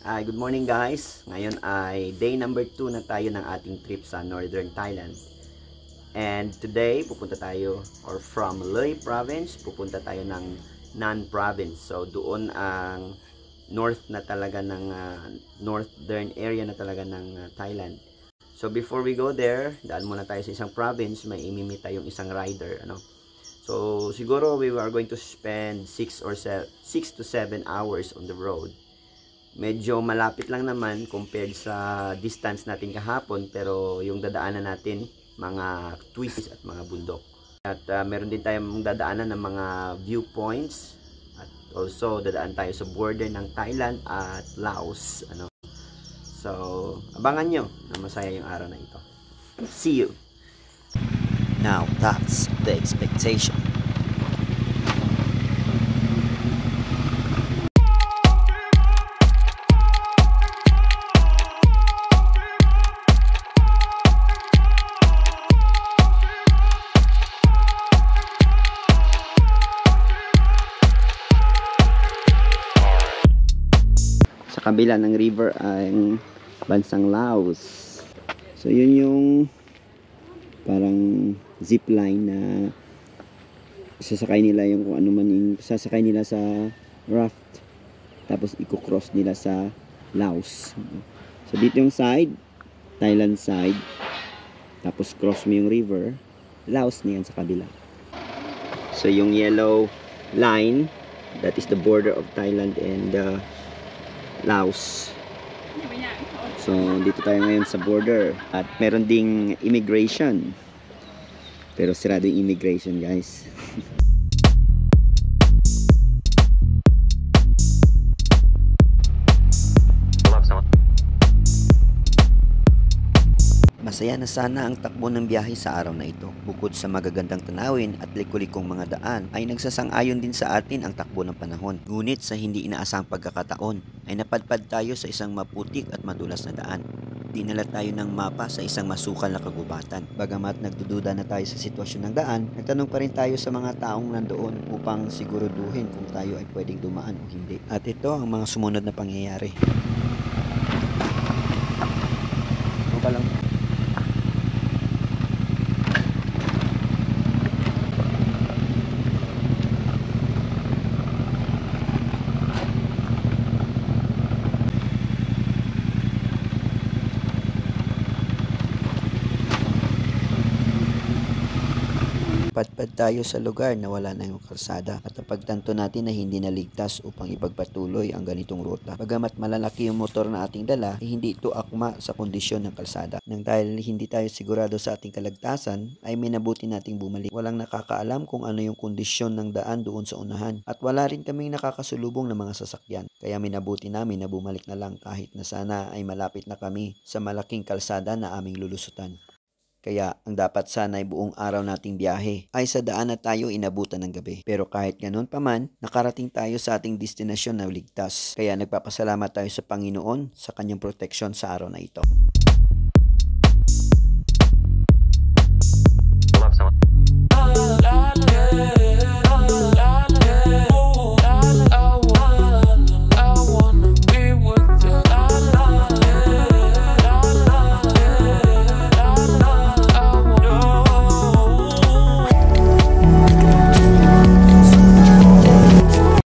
Good morning guys. Ngayon ay day number 2 na tayo ng ating trip sa Northern Thailand. And today, pupunta tayo or from Loei Province, pupunta tayo ng Nan Province. So doon ang north na talaga ng northern area na talaga ng Thailand. So before we go there, daan muna tayo sa isang province, may imimit tayong isang rider, ano. So siguro we are going to spend 6 to 7 hours on the road. Medyo malapit lang naman compared sa distance natin kahapon, pero yung dadaanan natin mga twists at mga bundok. At meron din tayong dadaanan ng mga viewpoints at also dadaan tayo sa border ng Thailand at Laos, ano. So abangan nyo na masaya yung araw na ito. See you. Now that's the expectation. Sa kabila ng river ay bansang Laos. So yun yung parang zipline na sasakay nila, yung kung ano man yung sasakay nila sa raft, tapos i-cross nila sa Laos. So dito yung side, Thailand side, tapos cross mo yung river, Laos na yan sa kabila. So yung yellow line, that is the border of Thailand and Laos. So dito tayo ngayon sa border at meron ding immigration, pero sirado yung immigration, guys. Masaya na sana ang takbo ng biyahe sa araw na ito. Bukod sa magagandang tanawin at likulikong mga daan, ay nagsasang-ayon din sa atin ang takbo ng panahon. Ngunit sa hindi inaasang pagkakataon, ay napadpad tayo sa isang maputik at madulas na daan. Dinala tayo ng mapa sa isang masukal na kagubatan. Bagamat nagdududa na tayo sa sitwasyon ng daan, nagtanong pa rin tayo sa mga taong nandoon upang siguraduhin kung tayo ay pwedeng dumaan o hindi. At ito ang mga sumunod na pangyayari. Okay lang. Padpad tayo sa lugar na wala na yung kalsada at napagtanto natin na hindi naligtas upang ipagpatuloy ang ganitong ruta. Bagamat malalaki yung motor na ating dala, hindi ito akma sa kondisyon ng kalsada. Nang dahil hindi tayo sigurado sa ating kalagtasan, ay minabuti nating bumalik. Walang nakakaalam kung ano yung kondisyon ng daan doon sa unahan at wala rin kaming nakakasulubong ng mga sasakyan. Kaya minabuti namin na bumalik na lang kahit na sana ay malapit na kami sa malaking kalsada na aming lulusutan. Kaya ang dapat sana ay buong araw nating biyahe ay sa daan na tayo inabutan ng gabi. Pero kahit ganun pa man, nakarating tayo sa ating destinasyon na ligtas. Kaya nagpapasalamat tayo sa Panginoon sa kanyang proteksyon sa araw na ito.